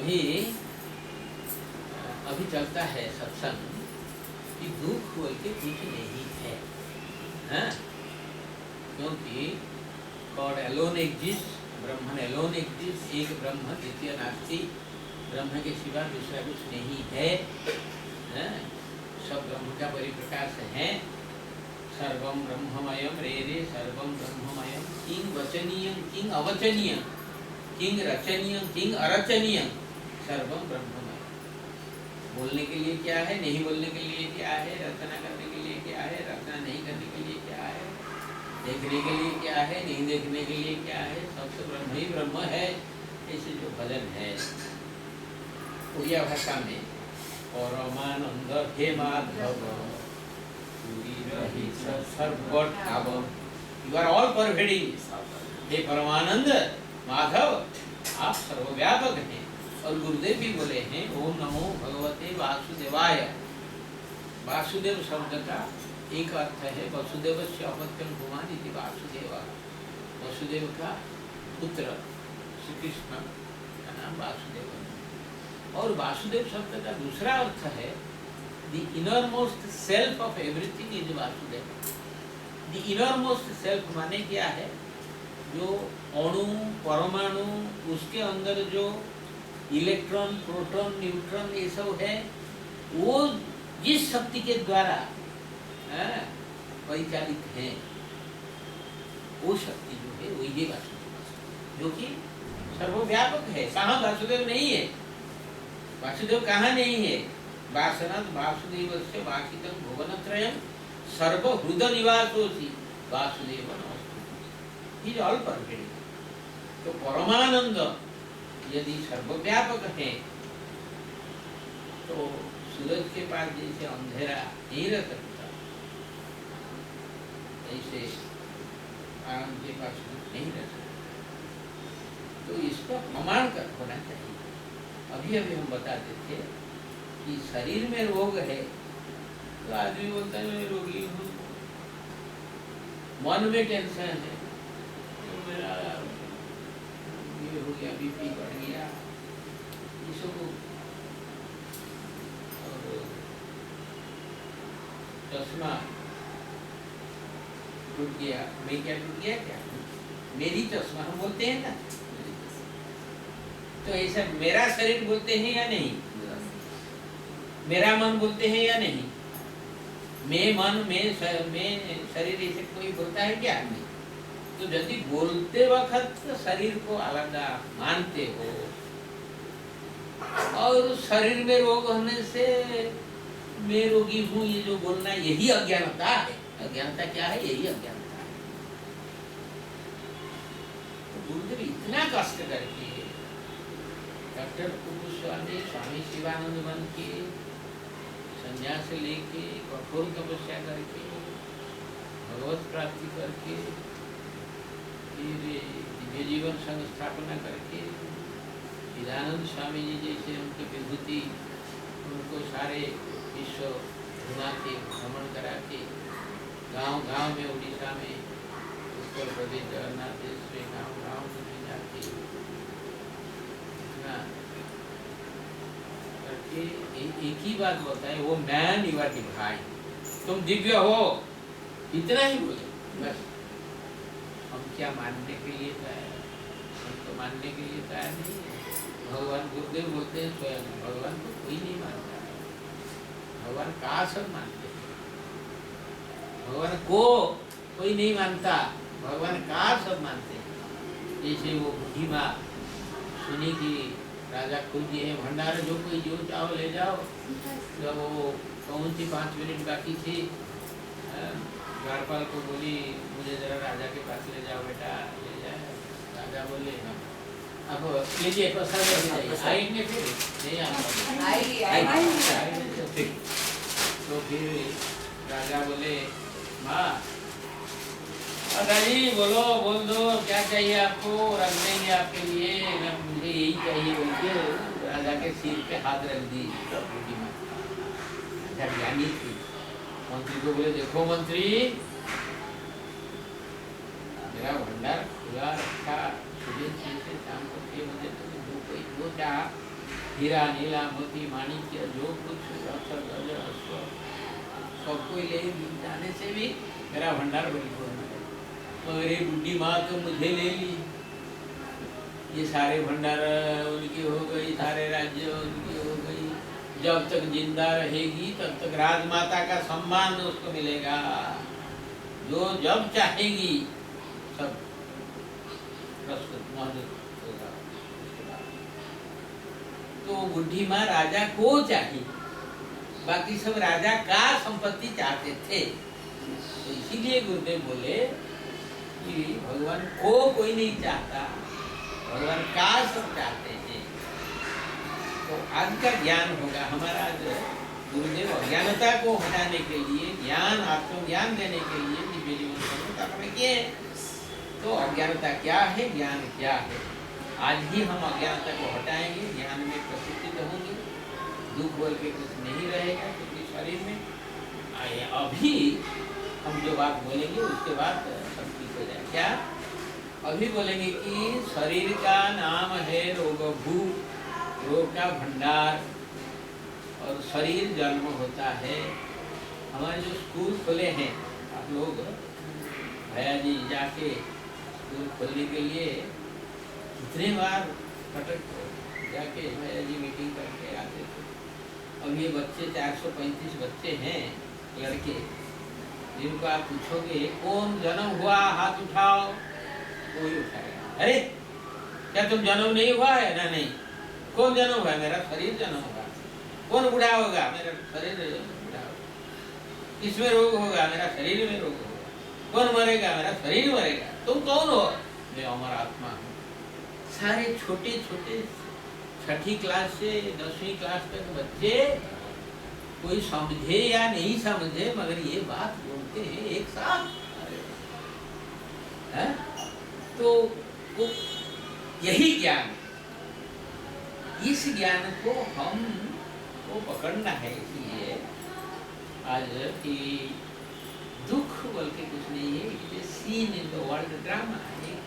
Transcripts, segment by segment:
अभी अभी चलता है सत्संग कि दुख बोल के कुछ नहीं है, हाँ? क्योंकि गॉड एलोन एग्जिस्ट, ब्रह्मन एलोन एग्जिस्ट, एक ब्रह्म द्वितीय नास्ति, ब्रह्म के सिवा दूसरा कुछ नहीं है, हाँ? सब ब्रह्म का परिप्रकाश है। सर्वम ब्रह्ममयम रे रे सर्वम ब्रह्ममयम, किंग वचनीय किंग अवचनीय, किंग रचनीय किंग अरचनीय, सर्वम ब्रह्ममय। बोलने के लिए क्या है, नहीं बोलने के लिए क्या है, रचना करने के लिए क्या है, रचना नहीं करने के लिए क्या है, देखने के लिए क्या है, नहीं देखने के लिए क्या है, सब तो ब्रह्म ही ब्रह्म है। ऐसे जो भजन है उड़िया भाषा में, परमानंद हे Madhava you are all pervading, हे परमानंद माधव आप सर्वव्यापक हैं। और गुरुदेव भी बोले हैं ओम नमो भगवते वासुदेवाय। वासुदेव शब्द का एक अर्थ है वसुदेवस्य अपत्यं भुवान इति वासुदेव, वसुदेव का पुत्र श्री कृष्ण का नाम वासुदेव है। और वासुदेव शब्द का दूसरा अर्थ है the innermost self of everything is Vasudev. the innermost self माने क्या है, जो अणु परमाणु उसके अंदर जो इलेक्ट्रॉन प्रोटॉन न्यूट्रॉन ये सब है, वो जिस शक्ति के द्वारा परिचालित है, वो शक्ति जो है वही वासुदेव, जो कि सर्वव्यापक है। कहाँ वासुदेव नहीं है, वासुदेव कहाँ नहीं है। वासनात् वासुदेवस्य वासितं भुवनत्रयं सर्वहृद निवासोऽसि वासुदेव नमस्तुते। He is all pervading. तो परमानंद यदि सर्वव्यापक है तो सूरज के पास जैसे अंधेरा नहीं रह सकता, ऐसे आनंद के पास नहीं रह सकता। तो इसका प्रमाण कर होना चाहिए। अभी अभी हम बताते थे कि शरीर में रोग है तो आदमी बोलता है मैं रोगी हूँ, मन में टेंशन है तो मेरा ये हो गया, बीपी बढ़ गया, ये सब। और चश्मा टूट गया, मैं क्या टूट गया, क्या मेरी चश्मा हम बोलते हैं ना, तो ऐसा मेरा शरीर बोलते हैं या नहीं, मेरा मन बोलते हैं या नहीं, मैं मन में शरीर ऐसे कोई बोलता है क्या? नहीं। तो यदि बोलते वक्त शरीर को अलग मानते हो और शरीर में रोग होने से मैं रोगी हूँ ये जो बोलना, यही अज्ञानता है। अज्ञानता क्या है? यही अज्ञानता है। तो गुरुदेव इतना कष्ट करके डॉक्टर कुलस्वामी स्वामी शिवानंद बन के संन्यास लेके कठोर तपस्या करके भगवत प्राप्ति करके फिर दिव्य जीवन संघ स्थापना करके चिदानंद स्वामी जी जैसे उनकी विभूति उनको सारे विश्व घुमा के भ्रमण करा के गाँव में उड़ीसा में उत्तर प्रदेश जगन्नाथ देश में गाँव में जाके इतना करके एक ही बात बताए, वो मैन यू आर डिवाइन, तुम दिव्य हो, इतना ही बोले बस। हम क्या मानने के लिए तैयार? हम तो मानने के लिए तैयार नहीं है। भगवान गुरुदेव बोलते हैं स्वयं भगवान को कोई नहीं मानता, भगवान का सब मानते हैं। भगवान को कोई नहीं मानता, भगवान का सब मानते हैं। जैसे वो भीमा सुनी की राजा खुद ये भंडार जो कोई जो चाहो ले जाओ। जब वो कौन सी 5 मिनट बाकी थी, द्वारपाल को बोली मुझे जरा राजा के पास ले जाओ बेटा, ले जाए। राजा बोले हाँ अब लीजिए प्रसाद आएंगे फिर नहीं आएंगे। तो फिर राजा बोले माँ जी बोलो, बोल दो क्या चाहिए आपको, रख देंगे आपके लिए, मुझे यही चाहिए बोल के राजा के सिर पे हाथ रख दी। राजा ज्ञानी थी। मंत्री को बोले देखो मंत्री मेरा भंडार खुला रखा, सुबह से शाम को 6 बजे तक जो कोई जो चाह हीरा नीला मोती माणिक्य जो कुछ रत्न गज अश्व सबको ले जाने से भी मेरा भंडार परिपूर्ण है। मगर ये बुढ़ी माँ तो मुझे ले ली, ये सारे भंडार उनकी हो गई, सारे राज्य उनकी हो गई। जब तक जिंदा रहेगी तब तक राजमाता का सम्मान उसको मिलेगा, जो जब चाहेगी सब होगा। तो बुढ़ी माँ राजा को चाहिए, बाकी सब राजा का संपत्ति चाहते थे। तो इसीलिए गुरुदेव बोले कि भगवान को कोई नहीं चाहता, भगवान का सब चाहते हैं। तो आज का ज्ञान होगा हमारा, गुरुदेव अज्ञानता को हटाने के लिए, ज्ञान आत्मज्ञान देने के लिए दिव्य जीवन की स्थापना किए। तो अज्ञानता क्या है, ज्ञान क्या है, आज ही हम अज्ञानता को हटाएंगे, ज्ञान में प्रशिक्षित होंगे, दुख बोल के कुछ नहीं रहेगा क्योंकि शरीर में अभी हम जो बात बोलेंगे उसके बाद सब ठीक हो जाए। क्या अभी बोलेंगे कि शरीर का नाम है रोग भू, रोग का भंडार, और शरीर जन्म होता है। हमारे जो स्कूल खुले हैं, आप लोग भैया जी जाके स्कूल खोलने के लिए कितने बार कटक जाके भैया जी मीटिंग करके आते थे। अब ये बच्चे 435 बच्चे हैं लड़के, जिनको आप पूछोगे कौन जन्म हुआ हाथ उठाओ, कोई उठाएगा। अरे क्या तुम जन्म नहीं हुआ है ना? नहीं। कौन जन्म हुआ? मेरा शरीर जन्म हुआ। कौन बूढ़ा होगा? मेरा शरीर बूढ़ा होगा। किसमें रोग होगा? मेरा शरीर में रोग होगा। कौन मरेगा? मेरा शरीर मरेगा। तुम कौन हो? मैं अमर आत्मा हूँ। सारे छोटे छोटे 6ठी क्लास से 10वीं क्लास तक बच्चे कोई समझे या नहीं समझे, मगर ये बात बोलते हैं एक साथ। है? तो यही ज्ञान, इस ज्ञान को हम को पकड़ना है। इसलिए आज की दुख बोल के कुछ नहीं है, it is seen in the world drama, एक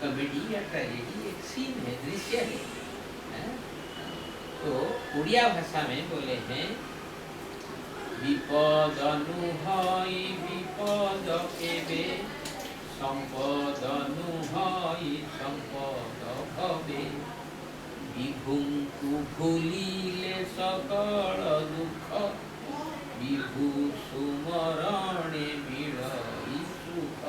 कॉमेडी या ट्रेजेडी, एक सीन है, दृश्य है। तो उड़िया भाषा में बोले हैं विपद नुहई विपद केबे, संपद नुहई संपद भवे, विभुंकु भूलिले सकल दुख, विभु सुमरणे मिलई सुख।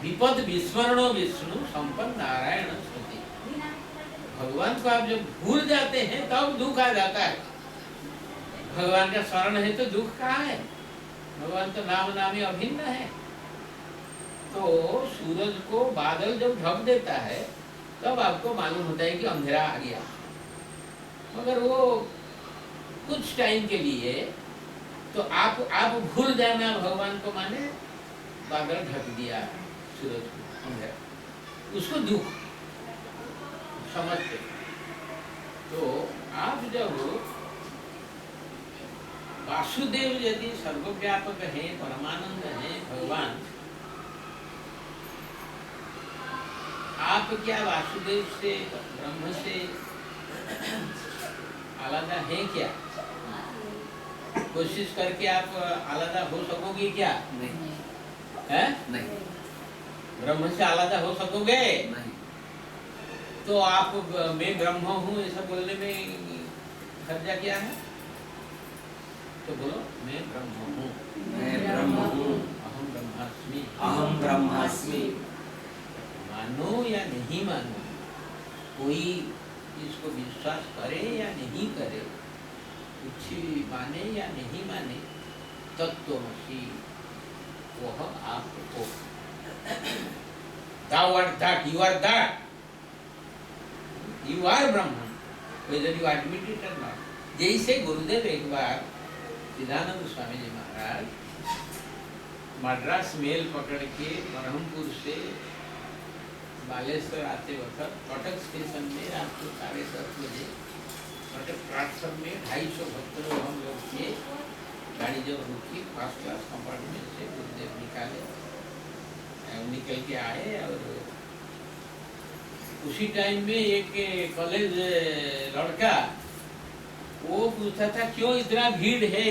विपद विस्मरण विष्णु संपन्न नारायण स्तुति। भगवान को आप जब भूल जाते हैं तब दुख आ जाता है। भगवान का शरण है तो दुख कहाँ है? भगवान तो नाम नामी अभिन्न है। तो सूरज को बादल जब ढक देता है तब आपको मालूम होता है कि अंधेरा आ गया, मगर वो कुछ टाइम के लिए तो आप भूल जाना भगवान को, माने बादल ढक दिया सूरज को, अंधेरा, उसको दुख समझते। तो आप जब वासुदेव यदि सर्वव्यापक है, परमानंद है भगवान, आप क्या वासुदेव से ब्रह्म से आलादा है क्या? कोशिश करके आप आलादा हो सकोगे क्या? नहीं है? नहीं। ब्रह्म से आलादा हो सकोगे? नहीं। तो आप मैं ब्रह्म हूँ ऐसा बोलने में खर्चा क्या है? तो बोलो मैं ब्रह्म हूँ, मैं ब्रह्म हूँ, अहम ब्रह्मास्मि, अहम ब्रह्मास्मि। मानो या नहीं मानो, कोई इसको विश्वास करे या नहीं करे, कुछ माने या नहीं माने, तत्वमसि वह आप हो। Thou art that, you are that, you are Brahman, whether you admit it or not। जैसे गुरुदेव एक बार सिद्धानंद स्वामी जी महाराज मद्रास मेल पकड़ के बरहमपुर से बालेश्वर आते वक्त कटक स्टेशन में रात को 10:30 बजे कटक प्लेटफॉर्म में 250 भक्त लोग हम लोग थे। गाड़ी जब रुकी, फर्स्ट क्लास कंपार्टमेंट से गुरुदेव निकल के आए और उसी टाइम में एक कॉलेज लड़का वो पूछता था क्यों इतना भीड़ है